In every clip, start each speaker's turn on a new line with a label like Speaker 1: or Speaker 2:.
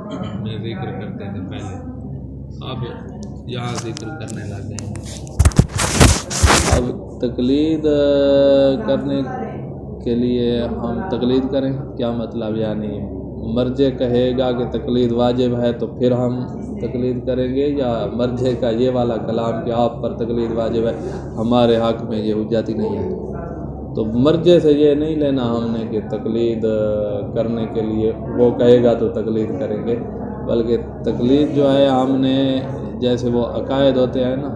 Speaker 1: میں ذکر کرتے تھے پہلے، اب یہاں ذکر کرنے لگ گئے ہیں۔ اب تقلید کرنے کے لیے ہم تقلید کریں، کیا مطلب؟ یعنی مرجع کہے گا کہ تقلید واجب ہے تو پھر ہم تقلید کریں گے، یا مرجع کا یہ والا کلام کہ آپ پر تقلید واجب ہے ہمارے حق میں یہ حجت ہی نہیں ہے؟ تو مرجع سے یہ نہیں لینا ہم نے کہ تقلید کرنے کے لیے وہ کہے گا تو تقلید کریں گے، بلکہ تقلید جو ہے ہم نے جیسے وہ عقائد ہوتے ہیں نا،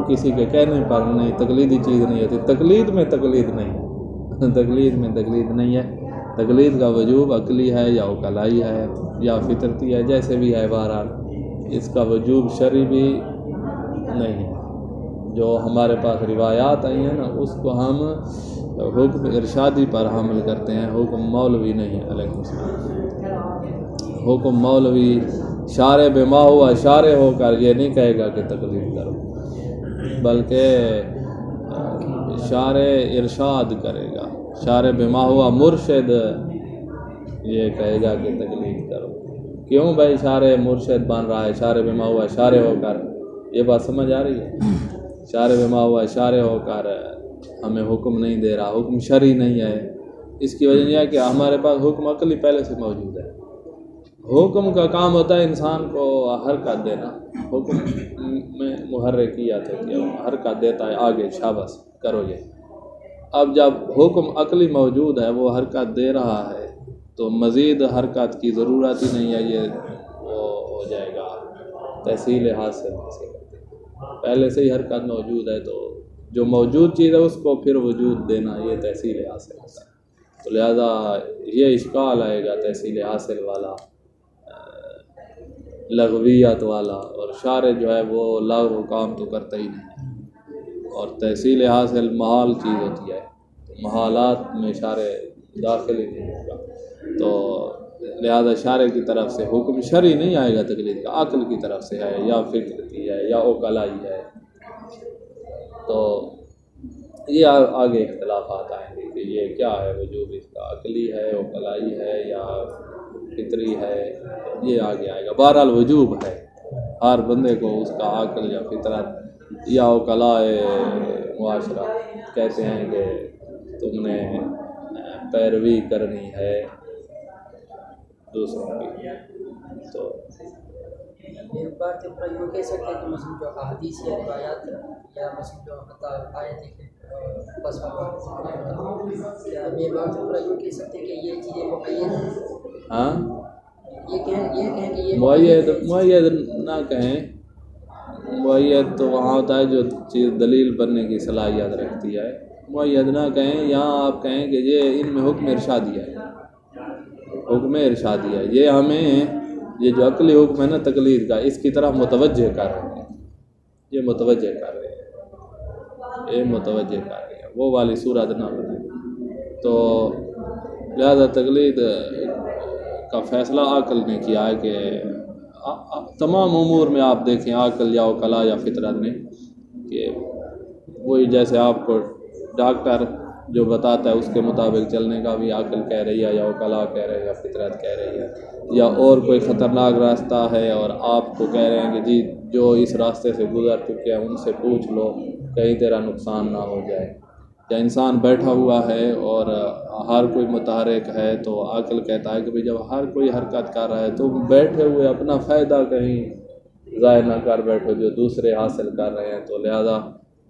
Speaker 1: کسی کے کہنے پر نہیں، تقلیدی چیز نہیں ہوتی، تقلید میں تقلید نہیں ہے، تقلید میں تقلید نہیں ہے۔ تقلید کا وجوب عقلی ہے یا عقلائی ہے یا فطرتی ہے، جیسے بھی ہے، بہرحال اس کا وجوب شرعی بھی نہیں ہے۔ جو ہمارے پاس روایات آئی ہیں نا، اس کو ہم حکم ارشادی پر حمل کرتے ہیں، حکم مولوی نہیں ہے۔ علیکم السلام۔ حکم مولوی شارع بما ہوا شارع ہو کر یہ نہیں کہے گا کہ تقلید کرو، بلکہ شارع ارشاد کرے گا، شارع بما ہوا مرشد یہ کہے گا کہ تقلید کرو۔ کیوں بھائی شارع مرشد بن رہا ہے شارع بما ہوا شارع ہو کر؟ یہ بات سمجھ آ رہی ہے؟ شارع بما ہوا شارع ہو کر ہمیں حکم نہیں دے رہا، حکم شرعی نہیں ہے۔ اس کی وجہ یہ ہے کہ ہمارے پاس حکم عقلی پہلے سے موجود ہے۔ حکم کا کام ہوتا ہے انسان کو حرکت دینا، حکم میں محرکیت ہوتی ہے، حرکت دیتا ہے آگے، شاباش کرو یہ۔ اب جب حکم عقلی موجود ہے، وہ حرکت دے رہا ہے، تو مزید حرکت کی ضرورت ہی نہیں ہے، یہ وہ ہو جائے گا تحصیل حاصل سے۔ پہلے سے ہی حرکت موجود ہے، تو جو موجود چیز ہے اس کو پھر وجود دینا، یہ تحصیل حاصل ہوتا ہے۔ تو لہذا یہ اشکال آئے گا تحصیل حاصل والا، لغویت والا، اور شارع جو ہے وہ لغو کام تو کرتا ہی نہیں، اور تحصیل حاصل محال چیز ہوتی ہے، محالات میں شارع داخل ہی نہیں ہوگا۔ تو لہذا شارع کی طرف سے حکم شرعی نہیں آئے گا تقلید کا، عقل کی طرف سے ہے یا فطرتی ہے یا عقلائی ہے۔ تو یہ آگے اختلافات آئیں گے کہ یہ کیا ہے وجوب اس کا، عقلی ہے، عقلائی ہے یا فطری ہے، یہ آگے آئے گا۔ بہرحال وجوب ہے، ہر بندے کو اس کا عقل یا فطرت یا عقلائے معاشرہ کہتے ہیں کہ تم نے پیروی کرنی ہے دوسروں کی۔ تو
Speaker 2: ایک بار تو پورا یوں کہہ سکتے ہیں کہ مثلا جو احادیث یا روایات یا مثلا جو آیت ہے بس کیا یہ بات پورا یوں کہہ سکتے ہیں کہ یہ چیزیں مقید ہیں؟
Speaker 1: ہاں،
Speaker 2: یہ کہیں کہ یہ
Speaker 1: معید نہ کہیں، معید تو وہاں ہوتا ہے جو چیز دلیل بننے کی صلاحیت رکھتی ہے، معید نہ کہیں، یہاں آپ کہیں کہ یہ ان میں حکم ارشادی ہے، حکم ارشادی ہے، یہ ہمیں یہ جو عقلی حکم ہے نا تقلید کا، اس کی طرف متوجہ کر رہے ہیں، یہ متوجہ کر رہے ہیں، یہ متوجہ کر رہے ہیں، وہ والی صورت نہ بنے۔ تو لہذا تقلید کا فیصلہ عقل نے کیا ہے کہ تمام امور میں آپ دیکھیں عقل یا عقلاء یا فطرت نے، کہ وہی جیسے آپ کو ڈاکٹر جو بتاتا ہے اس کے مطابق چلنے کا بھی عقل کہہ رہی ہے یا عقلاء کہہ رہے ہیں یا فطرت کہہ رہی ہے، یا اور کوئی خطرناک راستہ ہے اور آپ کو کہہ رہے ہیں کہ جی جو اس راستے سے گزر چکے ہیں ان سے پوچھ لو کہیں تیرا نقصان نہ ہو جائے، یا انسان بیٹھا ہوا ہے اور ہر کوئی متحرک ہے تو عقل کہتا ہے کہ بھئی جب ہر کوئی حرکت کر رہا ہے تو بیٹھے ہوئے اپنا فائدہ کہیں ضائع نہ کر بیٹھو جو دوسرے حاصل کر رہے ہیں، تو لہذا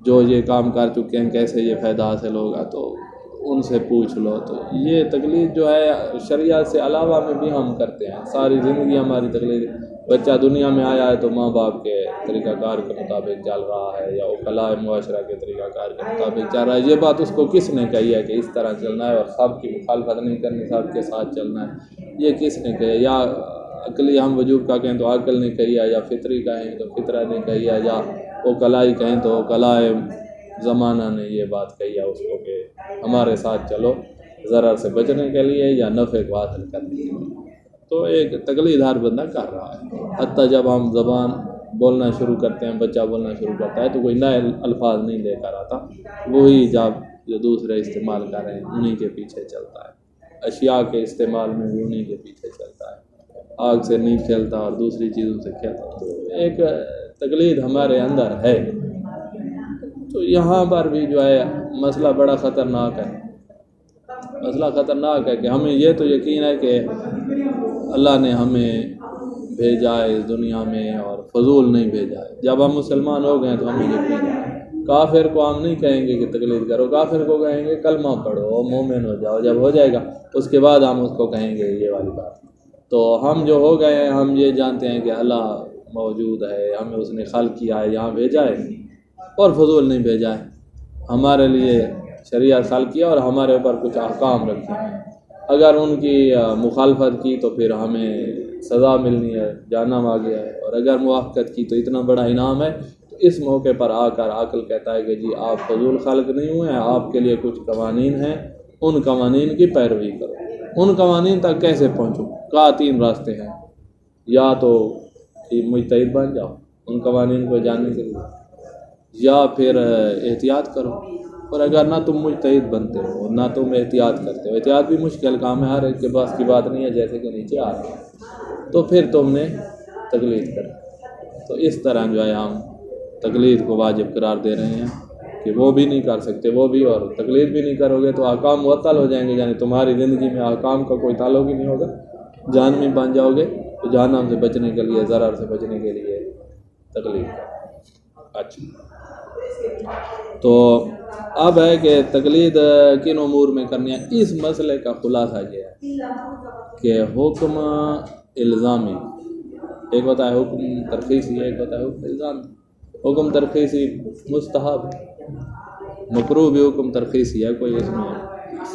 Speaker 1: جو یہ کام کر چکے ہیں کیسے یہ فائدہ حاصل ہوگا تو ان سے پوچھ لو۔ تو یہ تقلید جو ہے شریعت سے علاوہ میں بھی ہم کرتے ہیں، ساری زندگی ہماری تقلید، بچہ دنیا میں آیا ہے تو ماں باپ کے طریقہ کار کے مطابق چل رہا ہے یا عقلاء معاشرہ کے طریقہ کار کے مطابق چل رہا ہے۔ یہ بات اس کو کس نے کہی ہے کہ اس طرح چلنا ہے اور سب کی مخالفت نہیں کرنی، سب کے ساتھ چلنا ہے؟ یہ کس نے کہی ہے؟ یا عقلی ہم وجوب کا کہیں تو عقل نے کہی ہے، یا فطری کہیں تو فطرت نے کہی ہے، یا عقلائی کہیں تو عقلاء زمانہ نے یہ بات کہی ہے اس کو کہ ہمارے ساتھ چلو ضرر سے بچنے کے لیے یا نفع کو حاصل کرنے کے لیے۔ تو ایک تقلید ہر بندہ کر رہا ہے، حتیٰ جب ہم زبان بولنا شروع کرتے ہیں، بچہ بولنا شروع کرتا ہے تو کوئی نئے الفاظ نہیں لے کر آتا، وہی جب جو دوسرے استعمال کر رہے ہیں انہی کے پیچھے چلتا ہے، اشیاء کے استعمال میں بھی انہی کے پیچھے چلتا ہے۔ آگ سے نہیں کھیلتا اور دوسری چیزوں سے کھیلتا. تو ایک تقلید ہمارے اندر ہے. تو یہاں پر بھی جو ہے مسئلہ بڑا خطرناک ہے. مسئلہ خطرناک ہے کہ ہمیں یہ تو یقین ہے کہ اللہ نے ہمیں بھیجا ہے اس دنیا میں اور فضول نہیں بھیجا ہے. جب ہم مسلمان ہو گئے تو ہمیں یقین ہے. کافر کو ہم نہیں کہیں گے کہ تقلید کرو، کافر کو کہیں گے کلمہ پڑھو مومن ہو جاؤ. جب ہو جائے گا اس کے بعد ہم اس کو کہیں گے یہ والی بات. تو ہم جو ہو گئے ہیں ہم یہ جانتے ہیں کہ اللہ موجود ہے، ہمیں اس نے خلق کیا ہے، یہاں بھیجا ہے اور فضول نہیں بھیجا ہے. ہمارے لیے شریعت خلق کیا اور ہمارے اوپر کچھ احکام رکھے ہیں. اگر ان کی مخالفت کی تو پھر ہمیں سزا ملنی ہے، جہنم آ گیا ہے. اور اگر موافقت کی تو اتنا بڑا انعام ہے. تو اس موقع پر آ کر عقل کہتا ہے کہ جی آپ فضول خلق نہیں ہوئے ہیں، آپ کے لیے کچھ قوانین ہیں، ان قوانین کی پیروی کرو. ان قوانین تک کیسے پہنچو؟ کہا 3 راستے ہیں. یا تو مجتہد بن جاؤ ان قوانین کو جاننے کے لیے، یا پھر احتیاط کرو. اور اگر نہ تم مجتہد بنتے ہو نہ تم احتیاط کرتے ہو، احتیاط بھی مشکل کام ہے، ہر ایک کے پاس کی بات نہیں ہے جیسے کہ نیچے آ رہا ہے، تو پھر تم نے تقلید کر. تو اس طرح جو ہے ہم تقلید کو واجب قرار دے رہے ہیں کہ وہ بھی نہیں کر سکتے وہ بھی، اور تقلید بھی نہیں کرو گے تو احکام معطل ہو جائیں گے. یعنی تمہاری زندگی میں احکام کا کوئی تعلق ہی نہیں ہوگا، جہنمی بن جاؤ گے. تو جہنم سے بچنے کے لیے، ضرر سے بچنے کے لیے تقلید کرو. اچھا، تو اب ہے کہ تقلید کن امور میں کرنی ہے. اس مسئلے کا خلاصہ یہ ہے کہ حکم الزامی، ایک ہوتا ہے حکم ترخیصی، ایک ہوتا ہے حکم الزامی. حکم ترخیصی مستحب، مکروہ بھی حکم ترخیصی ہے، کوئی اس میں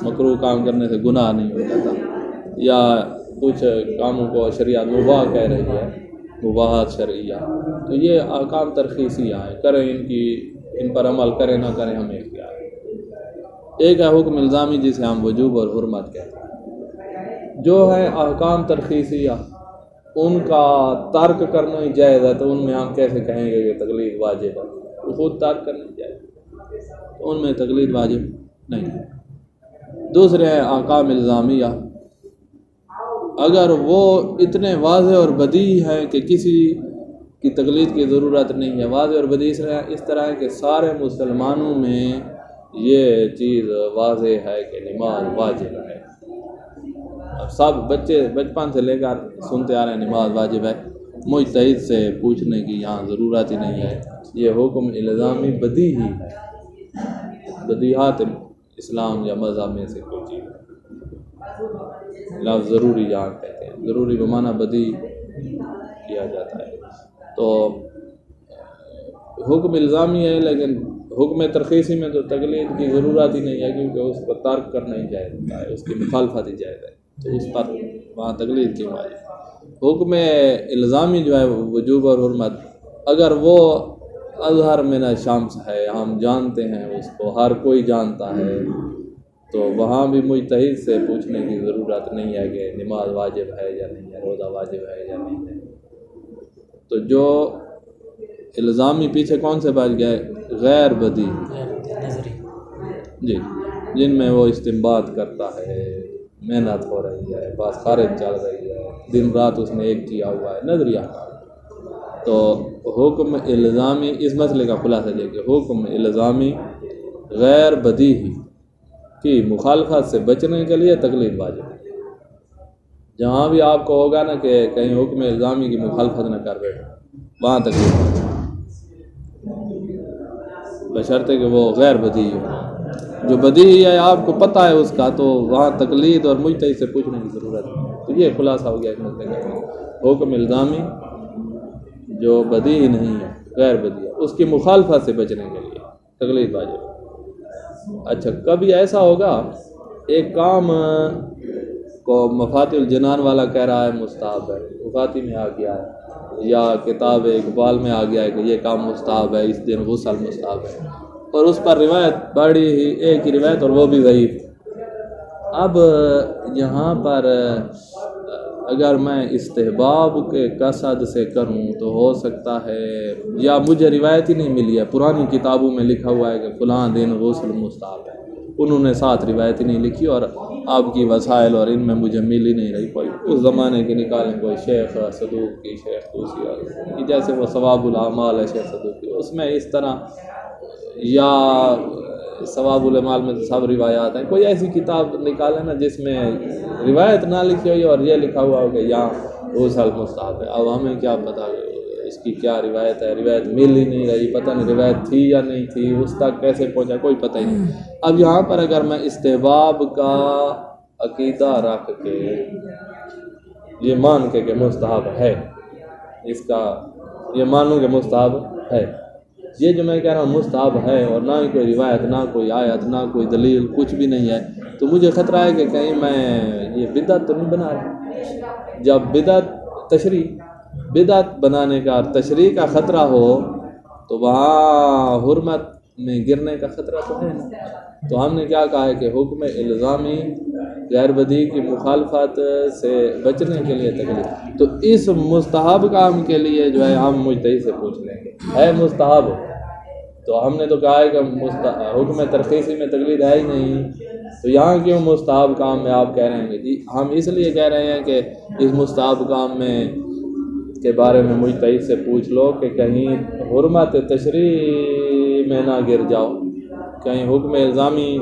Speaker 1: مکروہ کام کرنے سے گناہ نہیں ہو جاتا. یا کچھ کاموں کو شریعت مباح کہہ رہی ہے، مباحات شرعیہ، تو یہ احکام ترخیصی ہیں، کریں ان پر عمل کریں نہ کریں ہمیں اختیار ہے. ایک ہے حکم الزامی جسے ہم وجوب اور حرمت کہتے ہیں. جو ہے احکام ترخیصیہ ان کا ترک کرنا ہی جائز ہے، تو ان میں ہم کیسے کہیں گے کہ تقلید واجب ہے؟ خود ترک کرنا جائز، تو ان میں تقلید واجب نہیں ہے. دوسرے ہیں احکام الزامیہ، اگر وہ اتنے واضح اور بدیہی ہیں کہ کسی کی تقلید کی ضرورت نہیں ہے. واضح اور بدیہی اس طرح ہے کہ سارے مسلمانوں میں یہ چیز واضح ہے کہ نماز واجب ہے. اب سب بچے بچپن سے لے کر سنتے آ رہے ہیں نماز واجب ہے، مجتہد سے پوچھنے کی یہاں ضرورت ہی نہیں ہے. یہ حکم الزامی بدیہی ہے، بدیہات اسلام یا مذہب میں سے کوئی چیز ہے. لفظ ضروری یہاں کہتے ہیں، ضروری بمعنی بدیہی کیا جاتا ہے. تو حکم الزامی ہے، لیکن حکم ترخیصی میں تو تقلید کی ضرورت ہی نہیں ہے، کیونکہ اس کو ترک کرنا ہی جائز ہوتا ہے، اس کی مخالفت ہی جائز ہے، تو اس پر وہاں تقلید کیوں آئی. حکم الزامی جو ہے وجوب اور حرمت، اگر وہ اظہر من الشمس ہے، ہم جانتے ہیں اس کو، ہر کوئی جانتا ہے، تو وہاں بھی مجتہد سے پوچھنے کی ضرورت نہیں ہے کہ نماز واجب ہے یا نہیں ہے، روزہ واجب ہے یا نہیں ہے. تو جو الزامی پیچھے کون سے بچ گئے؟ غیر بدی، جی، جن میں وہ استنباط کرتا ہے، محنت ہو رہی ہے، بات خارج چل رہی ہے، دن رات اس نے ایک کیا ہوا ہے، نظریہ. تو حکم الزامی، اس مسئلے کا خلاصہ یہ کہ حکم الزامی غیر بدیہی کی مخالفت سے بچنے کے لیے تقلید واجب ہے. جہاں بھی آپ کو ہوگا نا کہ کہیں حکم الزامی کی مخالفت نہ کر بیٹھے، وہاں تقلید واجب ہے، بشرطے کہ وہ غیر بدیہی ہو. جو بدیہی ہے آپ کو پتہ ہے اس کا، تو وہاں تقلید اور مجتہد سے پوچھنے کی ضرورت ہے. تو یہ خلاصہ ہو گیا اس مسئلے کا. حکم الزامی جو بدیہی نہیں ہے، غیر بدیہی، اس کی مخالفت سے بچنے کے لیے تقلید واجب ہے. اچھا، کبھی ایسا ہوگا ایک کام کو مفاتیح الجنان والا کہہ رہا ہے مستحب ہے، مفاتیح میں آ گیا ہے، یا کتاب اقبال میں آ گیا ہے کہ یہ کام مستحب ہے، اس دن غسل مستحب ہے، اور اس پر روایت بڑی ہی ایک ہی روایت اور وہ بھی ضعیف. اب یہاں پر اگر میں استحباب کے قصد سے کروں تو ہو سکتا ہے، یا مجھے روایت ہی نہیں ملی ہے، پرانی کتابوں میں لکھا ہوا ہے کہ فلاں دن غسل مستحب ہے، انہوں نے ساتھ روایت ہی نہیں لکھی، اور آپ کی وسائل اور ان میں مجھے مل ہی نہیں رہی کوئی اس زمانے کی نکالیں کوئی شیخ صدوق کی شیخ توسی جیسے وہ ثواب الاعمال ہے شیخ صدوق کی اس میں اس طرح یا ثواب الاعمال میں سب روایات ہیں کوئی ایسی کتاب نکالیں نا جس میں روایت نہ لکھی ہوئی اور یہ لکھا ہوا ہو کہ یہاں غسل مستحب ہے. اب ہمیں کیا پتہ اس کی کیا روایت ہے روایت مل ہی نہیں رہی پتہ نہیں روایت تھی یا نہیں تھی اس تک کیسے پہنچا کوئی پتہ ہی نہیں. اب یہاں پر اگر میں استحباب کا عقیدہ رکھ کے یہ مان کے کہ مستحب ہے اس کا یہ مانوں کہ مستحب ہے یہ جو میں کہہ رہا ہوں مستحب ہے اور نہ ہی کوئی روایت نہ کوئی آیت نہ کوئی دلیل کچھ بھی نہیں ہے تو مجھے خطرہ ہے کہ کہیں میں یہ بدعت تو نہیں بنا رہا. جب بدعت بنانے کا تشریح کا خطرہ ہو تو وہاں حرمت میں گرنے کا خطرہ تو ہے نا. تو ہم نے کیا کہا ہے کہ حکم الزامی غیر بدیع کی مخالفت سے بچنے کے لیے تکلیف تو اس مستحب کام کے لیے جو ہے ہم مجتہد سے پوچھ لیں گے ہے مستحب تو ہم نے تو کہا ہے کہ حکم ترخیصی میں تقلید ہے ہی نہیں تو یہاں کیوں مستحب کام میں آپ کہہ رہے ہیں کہ جی ہم اس لیے کہہ رہے ہیں کہ اس مستحب کام میں کے بارے میں مجتہد سے پوچھ لو کہ کہیں حرمت تشریح میں نہ گر جاؤ کہیں حکم الزامی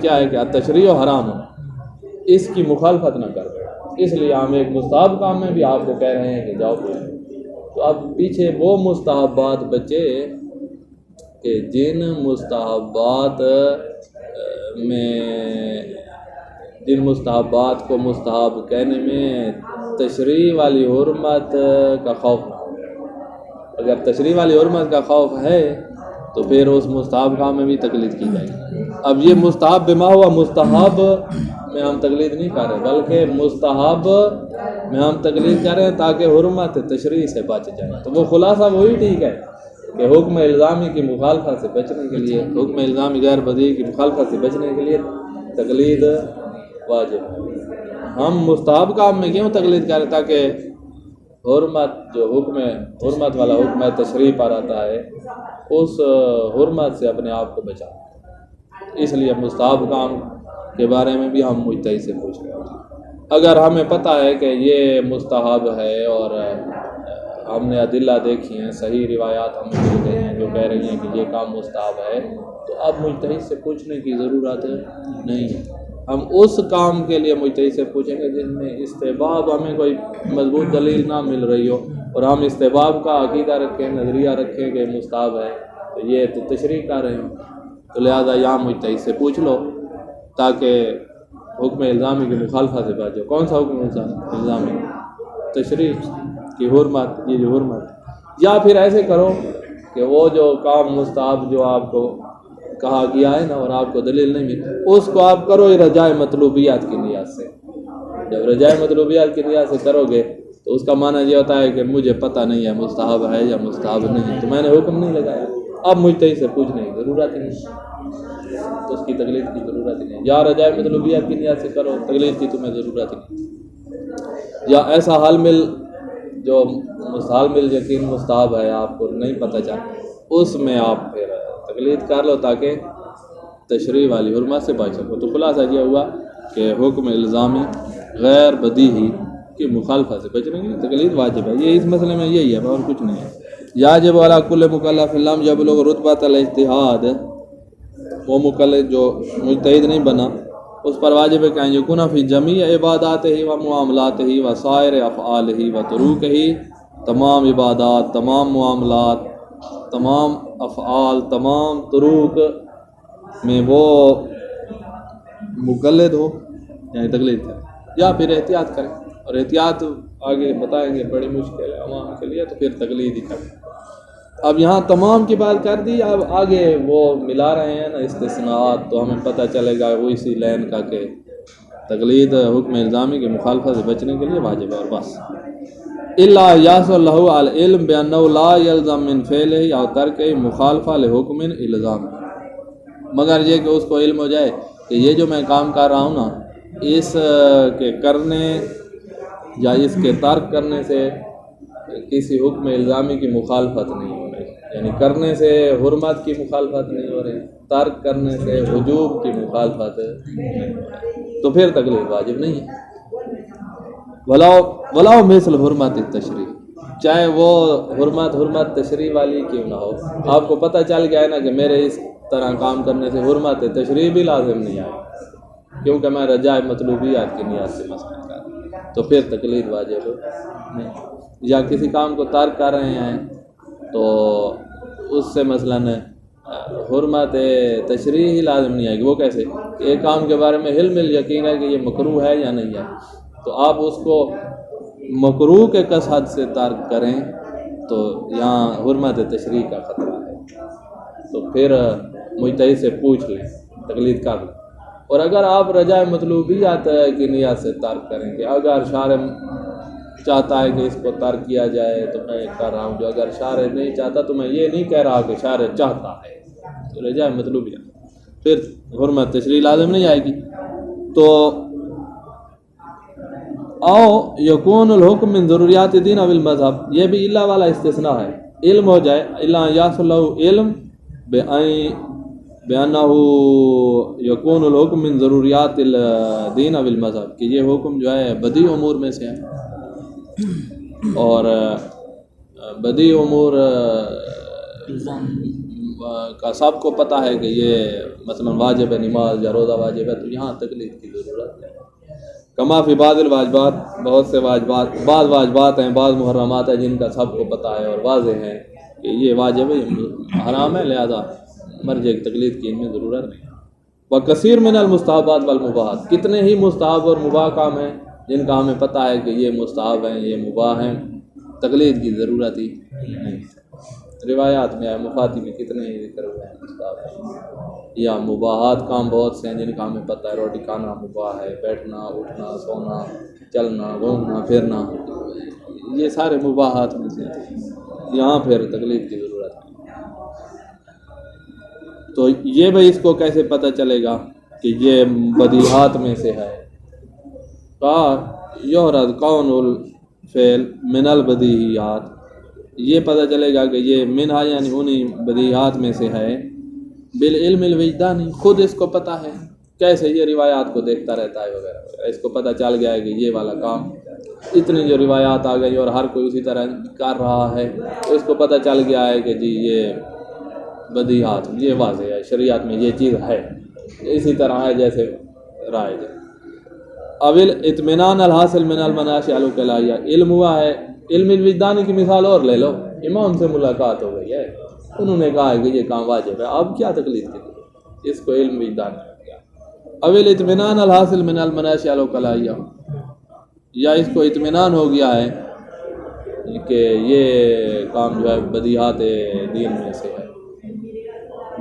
Speaker 1: کیا ہے کہ تشریح و حرام ہو اس کی مخالفت نہ کر دو اس لیے ہم ایک مستحب کام میں بھی آپ کو کہہ رہے ہیں کہ جاؤ تو اب پیچھے وہ مستحبات بچے کہ جن مستحبات کو مستحب کہنے میں تشریح والی حرمت کا خوف نہ ہو. اگر تشریح والی حرمت کا خوف ہے تو پھر اس مستحب کام میں بھی تقلید کی جائے گی. اب یہ مستحب بما ہوا مستحب میں ہم تقلید نہیں کر رہے بلکہ مستحب میں ہم تقلید کر رہے ہیں تاکہ حرمت تشریح سے بچ جائے. تو وہ خلاصہ وہی ٹھیک ہے کہ حکم الزامی کی مخالفت سے بچنے کے لیے حکم الزامی غیر بدیع کی مخالفت سے بچنے کے لیے تقلید واجب ہے. ہم مستحب کام میں کیوں تقلید کر رہے ہیں تاکہ حرمت جو حرمت والا حکم تشریح پر آتا ہے اس حرمت سے اپنے آپ کو بچا. اس لیے مستحب کام کے بارے میں بھی ہم مجتہد سے پوچھ رہے ہیں. اگر ہمیں پتہ ہے کہ یہ مستحب ہے اور ہم نے ادلہ دیکھی ہیں صحیح روایات ہمیں مل گئی ہیں جو کہہ رہی ہیں کہ یہ کام مستحب ہے تو اب مجتہد سے پوچھنے کی ضرورت نہیں ہے. ہم اس کام کے لیے مجتہد سے پوچھیں گے جن میں استحباب ہمیں کوئی مضبوط دلیل نہ مل رہی ہو اور ہم استحباب کا عقیدہ رکھیں نظریہ رکھیں کہ مستحب ہے تو یہ تو تشریح کر رہے ہوں تو لہٰذا یہاں مجتہد سے پوچھ لو تاکہ حکم الزامی کی مخالفت سے بچو. کون سا حکم الزامی تشریح کی حرمت یہ جو حرمت یا پھر ایسے کرو کہ وہ جو کام مستحب جو آپ کو کہا گیا ہے نا اور آپ کو دلیل نہیں ملی اس کو آپ کرو رجائے مطلوبیات کی نیت سے. جب رجائے مطلوبیات کی نیت سے کرو گے تو اس کا معنی یہ ہوتا ہے کہ مجھے پتہ نہیں ہے مستحب ہے یا مستحب نہیں تو میں نے حکم نہیں لگایا اب مجتہد سے پوچھنے کی ضرورت ہی نہیں تو اس کی تقلید کی ضرورت ہی نہیں. یا رجائے مطلوبیات کی نیت سے کرو تقلید کی تمہیں ضرورت ہی نہیں. یا ایسا حال مل جو حال مل یقین مستحب ہے آپ کو نہیں پتہ چل اس میں آپ پھر تقلید کر لو تاکہ تشریح والی حرمت سے بچ سکو. تو خلاصہ یہ ہوا کہ حکم الزامی غیر بدیع کی مخالفت سے بچنے کی تقلید واجب ہے. یہ اس مسئلے میں یہی ہے اور کچھ نہیں ہے. یاجب علی کل مکلف لم جب لوگ رتبۃ الاجتہاد وہ مکلف جو مجتہد نہیں بنا اس پر واجب ہے کہ یکون فی جمیع عباداتہ و معاملاتہ و سائر افعالہ و طرقہ تمام عبادات تمام معاملات تمام افعال تمام طرق میں وہ مقلد ہو یعنی تقلید کرے یا پھر احتیاط کرے اور احتیاط آگے بتائیں گے بڑی مشکل ہے عوام کے لیے تو پھر تقلید ہی کرے. اب یہاں تمام کی بات کر دی اب آگے وہ ملا رہے ہیں نا استثناءات تو ہمیں پتہ چلے گا وہ اسی لین کا کہ تقلید حکم الزامی کی مخالفت سے بچنے کے لیے واجب ہے اور بس. الا یاس اللہ العلم بانہ لا یلزم من فعلہ یا ترک مخالفہ لحکم الزام مگر یہ کہ اس کو علم ہو جائے کہ یہ جو میں کام کر رہا ہوں نا اس کے کرنے یا اس کے ترک کرنے سے کسی حکم الزامی کی مخالفت نہیں ہو رہی. یعنی کرنے سے حرمت کی مخالفت نہیں ہو رہی، ترک کرنے سے وجوب کی مخالفت نہیں ہو رہی، تو پھر تقلید واجب نہیں ہے۔ ولاؤ مثل حرمت التشریع، چاہے وہ حرمت تشریع والی کیوں نہ ہو، آپ کو پتہ چل گیا ہے نا کہ میرے اس طرح کام کرنے سے حرمت تشریع بھی لازم نہیں آئے کیونکہ میں رجاء مطلوبیات کی نیت سے مثلا کر رہا ہوں، تو پھر تقلید واجب نہیں۔ یا کسی کام کو ترک کر رہے ہیں تو اس سے مثلاً حرمت تشریع ہی لازم نہیں آئے گی۔ وہ کیسے؟ ایک کام کے بارے میں علم یقین ہے کہ یہ مکروہ ہے یا نہیں ہے، تو آپ اس کو مکروہ کے قصد سے ترک کریں تو یہاں حرمت تشریع کا خطرہ ہے، تو پھر مجتہد سے پوچھ لیں، تقلید کر لیں۔ اور اگر آپ رجاء مطلوبیات کی نیت سے ترک کریں کہ اگر شارع چاہتا ہے کہ اس کو ترک کیا جائے تو میں کر رہا ہوں، جو اگر شارع نہیں چاہتا تو میں یہ نہیں کہہ رہا کہ شارع چاہتا ہے، تو رجاء مطلوبیات، پھر حرمت تشریع لازم نہیں آئے گی۔ تو او یکون الحکم من ضروریات دین او المذہب، یہ بھی اللہ والا استثناء ہے، علم ہو جائے اللہ یحصل له علم بأنہ یکون الحکم من ضروریات الدین او المذہب، کہ یہ حکم جو ہے بدیع امور میں سے ہے، اور بدیع امور کا سب کو پتہ ہے کہ یہ مثلا واجب ہے، نماز یا روزہ واجب ہے، تو یہاں تقلید کی ضرورت ہے۔ کما فی بعض الواجبات، بہت سے واجبات، بعض واجبات ہیں، بعض محرمات ہیں جن کا سب کو پتہ ہے اور واضح ہے کہ یہ واجب ہے، یہ حرام ہے، لہذا مرجع تقلید کی ان میں ضرورت نہیں۔ وکثیر من المستحبات والمباحات، کتنے ہی مستحب اور مباح کام ہیں جن کا ہمیں پتہ ہے کہ یہ مستحب ہیں، یہ مباح ہیں، تقلید کی ضرورت ہی نہیں۔ روایات میں مفاتی میں کتنے ہی ذکر ہوئے ہیں مستحب ہیں، یا مباحات کام بہت سے ہیں جن کا ہمیں پتہ ہے، روٹی کھانا مباح ہے، بیٹھنا اٹھنا سونا چلنا گھومنا پھرنا، یہ سارے مباحات میں سے ہیں، یہاں پھر تقلید کی ضرورت ہے۔ تو یہ بھائی اس کو کیسے پتہ چلے گا کہ یہ بدیہات میں سے ہے؟ یحرز کون الفعل من البدیہات، یہ پتہ چلے گا کہ یہ منہا یعنی انہی بدیہات میں سے ہے، بالعلم الوجدانی، خود اس کو پتہ ہے، کیسے؟ یہ روایات کو دیکھتا رہتا ہے وغیرہ وغیرہ، اس کو پتہ چل گیا ہے کہ یہ والا کام، اتنی جو روایات آ گئی اور ہر کوئی اسی طرح کر رہا ہے، تو اس کو پتہ چل گیا ہے کہ جی یہ بدیہات، یہ واضح ہے، شریعت میں یہ چیز ہے، اسی طرح ہے جیسے رائج ہے۔ اول اطمینان الحاصل من المناشئ الکلائیہ، علم ہوا ہے، علم الوجدانی کی مثال اور لے لو، امام سے ملاقات ہو گئی ہے، انہوں نے کہا ہے کہ یہ کام واجب ہے، اب کیا تقلید کی ضرورت، اس کو علم وجدان میں کیا۔ اول اطمینان الحاصل من المناشئ الکلائیہ، یا اس کو اطمینان ہو گیا ہے کہ یہ کام جو ہے بدیہات دین میں سے ہے،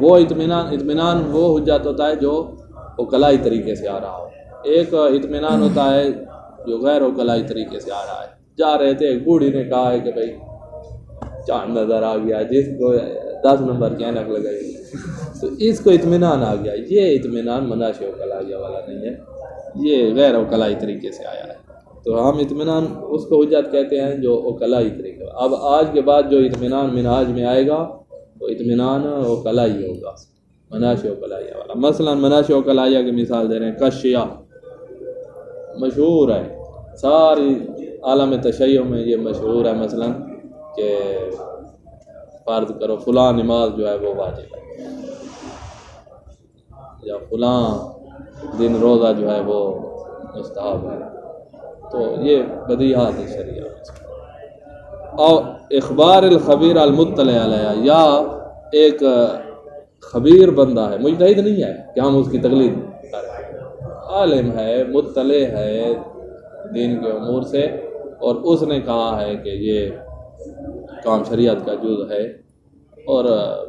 Speaker 1: وہ اطمینان وہ حجت ہوتا ہے جو عقلائی طریقے سے آ رہا ہو، ایک اطمینان ہوتا ہے جو غیر عقلائی طریقے سے آ رہا ہے۔ جا رہے تھے، ایک بوڑھی نے کہا ہے کہ بھائی چاند نظر آ گیا، جس کو 10 نمبر کی اینک لگائی، تو اس کو اطمینان آ گیا، یہ اطمینان مناشئ عقلائیہ والا نہیں ہے، یہ غیر عقلائی طریقے سے آیا ہے، تو ہم اطمینان اس کو حجت کہتے ہیں جو عقلائی طریقے۔ اب آج کے بعد جو اطمینان منہاج میں آئے گا وہ اطمینان عقلائی ہوگا، مناشئ عقلائیہ والا۔ مثلا مناشئ عقلائیہ کی مثال دے رہے ہیں، کشیا مشہور ہے، ساری عالم تشیع میں یہ مشہور ہے، مثلا کہ فرض کرو فلاں نماز جو ہے وہ واجب ہے، یا فلاں دن روزہ جو ہے وہ مستحب ہے، تو یہ بدیہات شریعہ میں سے۔ اور اخبار الخبیر المطلع علیہ، یا ایک خبیر بندہ ہے، مجتہد نہیں ہے کہ ہم اس کی تقلید کریں، عالم ہے، مطلع ہے دین کے امور سے، اور اس نے کہا ہے کہ یہ کام شریعت کا جز ہے اور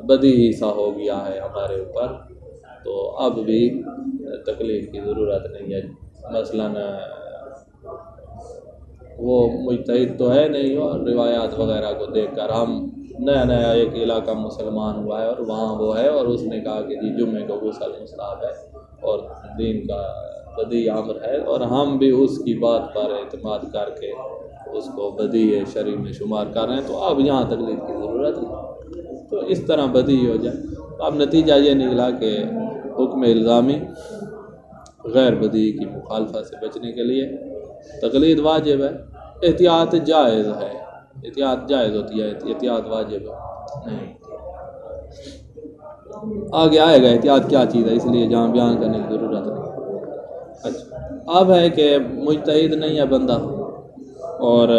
Speaker 1: بدیہی سا ہو گیا ہے ہمارے اوپر، تو اب بھی تقلید کی ضرورت نہیں ہے۔ مثلا وہ مجتہد تو ہے نہیں، اور روایات وغیرہ کو دیکھ کر ہم نیا ایک علاقہ مسلمان ہوا ہے اور وہاں وہ ہے، اور اس نے کہا کہ جی جمعے کو غسل مستحب ہے اور دین کا بدیع امر ہے، اور ہم بھی اس کی بات پر اعتماد کر کے اس کو بدیع شرعی میں شمار کر رہے ہیں، تو اب یہاں تقلید کی ضرورت نہیں۔ تو اس طرح بدی ہو جائے. تو اب نتیجہ یہ نکلا کہ حکم الزامی غیر بدی کی مخالفت سے بچنے کے لیے تقلید واجب ہے. احتیاط جائز ہے، احتیاط جائز ہوتی ہے، احتیاط واجب نہیں. آگے آئے گا احتیاط کیا چیز ہے، اس لیے جہاں بیان کرنے کی ضرورت نہیں. اچھا، اب ہے کہ مجتہد نہیں ہے بندہ اور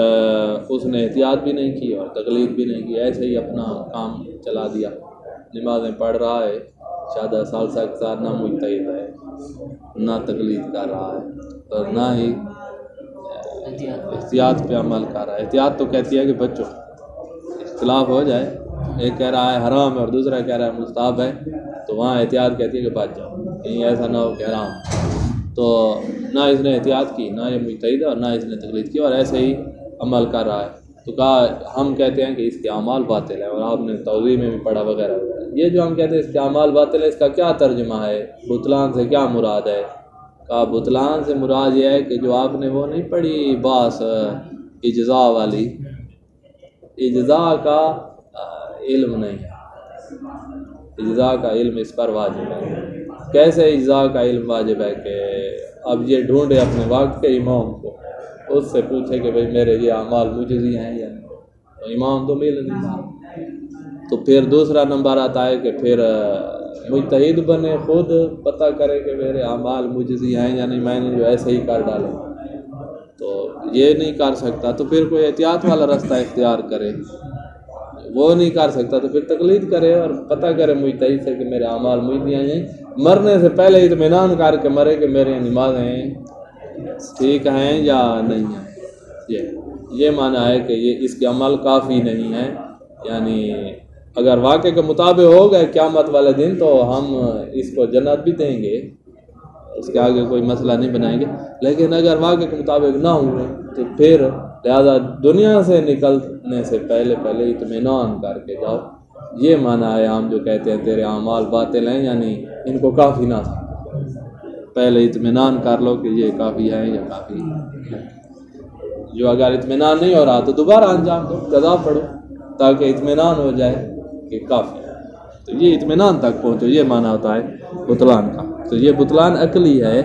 Speaker 1: اس نے احتیاط بھی نہیں کی اور تقلید بھی نہیں کی، ایسے ہی اپنا کام چلا دیا. نمازیں پڑھ رہا ہے، شادہ سالسہ کے ساتھ، نہ مجتہد ہے نہ تقلید کر رہا ہے اور نہ ہی احتیاط پہ عمل کر رہا ہے. احتیاط تو کہتی ہے کہ بچوں اختلاف ہو جائے، ایک کہہ رہا ہے حرام ہے اور دوسرا کہہ رہا ہے مستحب ہے، تو وہاں احتیاط کہتی ہے کہ بچ جاؤ، کہیں ایسا نہ ہو کہ حرام. تو نہ اس نے احتیاط کی، نہ یہ مجتہد ہے اور نہ اس نے تقلید کی اور ایسے ہی عمل کر رہا ہے. تو کہا ہم کہتے ہیں کہ اس کے اعمال باطل ہیں، اور آپ نے توضیح میں بھی پڑھا وغیرہ وغیرہ. یہ جو ہم کہتے ہیں اس کے اعمال باطل ہے، اس کا کیا ترجمہ ہے، بطلان سے کیا مراد ہے؟ کہا بطلان سے مراد یہ ہے کہ جو آپ نے وہ نہیں پڑھی باس اجزاء والی، اجزاء کا علم نہیں ہے، اجزاء کا علم اس پر واجب ہے. کیسے اجزاء کا علم واجب ہے کہ اب یہ ڈھونڈے اپنے وقت کے امام کو، اس سے پوچھے کہ بھئی میرے یہ اعمال مجزی ہیں یا نہیں، تو امام تو مل نہیں رہا. تو پھر دوسرا نمبر آتا ہے کہ پھر مجتہد بنے، خود پتہ کرے کہ میرے اعمال مجزی ہیں یا نہیں، میں نے جو ایسے ہی کر ڈالے. تو یہ نہیں کر سکتا تو پھر کوئی احتیاط والا راستہ اختیار کرے. وہ نہیں کر سکتا تو پھر تقلید کرے اور پتہ کرے مجتہد سے کہ میرے اعمال مجزی ہیں. مرنے سے پہلے اطمینان کر کے مرے کہ میرے نمازیں ٹھیک ہیں یا نہیں ہیں. یہ معنی ہے کہ یہ اس کے عمل کافی نہیں ہے. یعنی اگر واقع کے مطابق ہو گئے قیامت والے دن تو ہم اس کو جنت بھی دیں گے، اس کے آگے کوئی مسئلہ نہیں بنائیں گے. لیکن اگر واقع کے مطابق نہ ہوئے تو پھر لہذا دنیا سے نکلنے سے پہلے اطمینان کر کے جاؤ. یہ معنی ہے ہم جو کہتے ہیں تیرے اعمال باطل ہیں، یعنی ان کو کافی نہ تھا، پہلے اطمینان کر لو کہ یہ کافی ہے یا کافی ہے. جو اگر اطمینان نہیں ہو رہا تو دوبارہ انجام دو، قضا پڑھو تاکہ اطمینان ہو جائے کہ کافی ہے. تو یہ اطمینان تک پہنچو، یہ معنی ہوتا ہے بطلان کا. تو یہ بطلان عقلی ہے،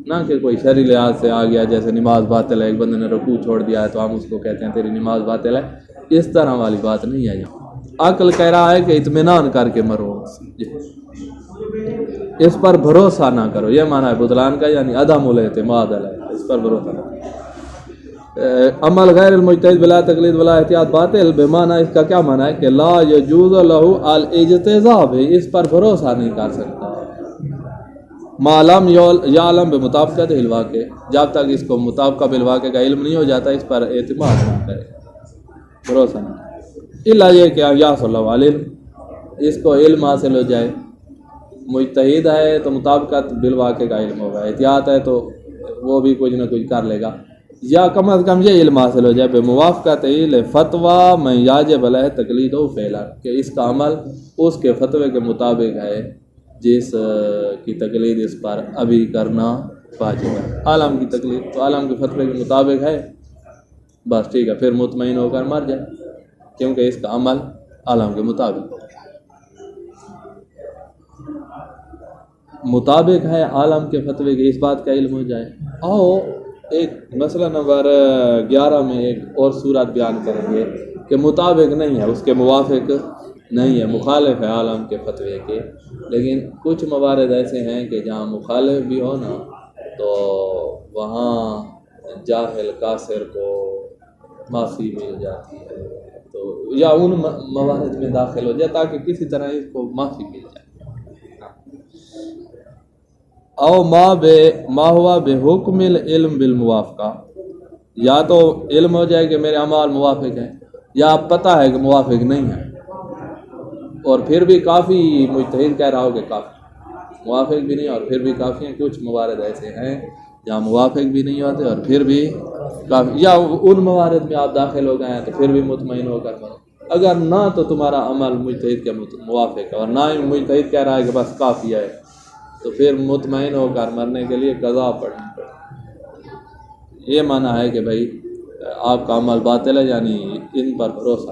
Speaker 1: نہ کہ کوئی شرعی لحاظ سے آ گیا جیسے نماز باطل ہے، ایک بندے نے رکوع چھوڑ دیا ہے تو ہم اس کو کہتے ہیں تیری نماز باطل ہے. اس طرح والی بات نہیں ہے. عقل کہہ رہا ہے کہ اطمینان کر کے مرو، اس پر بھروسہ نہ کرو. یہ معنی ہے بطلان کا، یعنی عدم الاعتماد علیہ، اس پر بھروسہ نہ کرو. عمل غیر المجتہد بلا تقلید ولا احتیاط باطل، بے معنی اس کا کیا معنی ہے کہ لا یجوز لہ الاجتزاء، اس پر بھروسہ نہیں کر سکتا. معلوم یعلم بمطابقت الواقع، جب تک اس کو مطابقہ بالواقع کا علم نہیں ہو جاتا اس پر اعتماد نہ کرے، بھروسہ نہ کرے. الا یہ کہ یحصل له علم، اس کو علم حاصل ہو جائے. مجتہد ہے تو مطابقت بالواقع کا علم ہوگا، احتیاط ہے تو وہ بھی کچھ نہ کچھ کر لے گا. یا کم از کم یہ علم حاصل ہو جائے بے موافقت فتویٰ میں یاجب علیہ تقلید و فعلا، کہ اس کا عمل اس کے فتوے کے مطابق ہے جس کی تقلید اس پر ابھی کرنا واجب ہے. عالم کی تقلید تو عالم کے فتوے کے مطابق ہے، بس ٹھیک ہے، پھر مطمئن ہو کر مر جائے کیونکہ اس کا عمل عالم کے مطابق ہے، عالم کے فتوے کے، اس بات کا علم ہو جائے. آؤ ایک مسئلہ نمبر 11 میں ایک اور صورت بیان کریں گے کہ مطابق نہیں ہے، اس کے موافق نہیں ہے، مخالف ہے عالم کے فتوے کے. لیکن کچھ موارد ایسے ہیں کہ جہاں مخالف بھی ہو نا تو وہاں جاہل کافر کو معافی مل جاتی ہے، تو یا ان موارد میں داخل ہو جائے تاکہ کسی طرح اس کو معافی مل جائے. او ما ہوا بے حکم العلم بالموافقہ، یا تو علم ہو جائے کہ میرے اعمال موافق ہیں، یا پتہ ہے کہ موافق نہیں ہے اور پھر بھی کافی مجتہد کہہ رہا ہو کہ کافی، موافق بھی نہیں اور پھر بھی کافی ہیں. کچھ موارد ایسے ہیں جہاں موافق بھی نہیں ہوتے اور پھر بھی کافی، یا ان موارد میں آپ داخل ہو گئے ہیں تو پھر بھی مطمئن ہو کر مرو. اگر نہ تو تمہارا عمل مجتہد کے موافق ہے اور نہ ہی مجتہد کہہ رہا ہے کہ بس کافی ہے، تو پھر مطمئن ہو کر مرنے کے لیے قضا پڑھنی پڑے. یہ معنی ہے کہ بھائی آپ کا عمل باطل ہے، یعنی ان پر بھروسہ.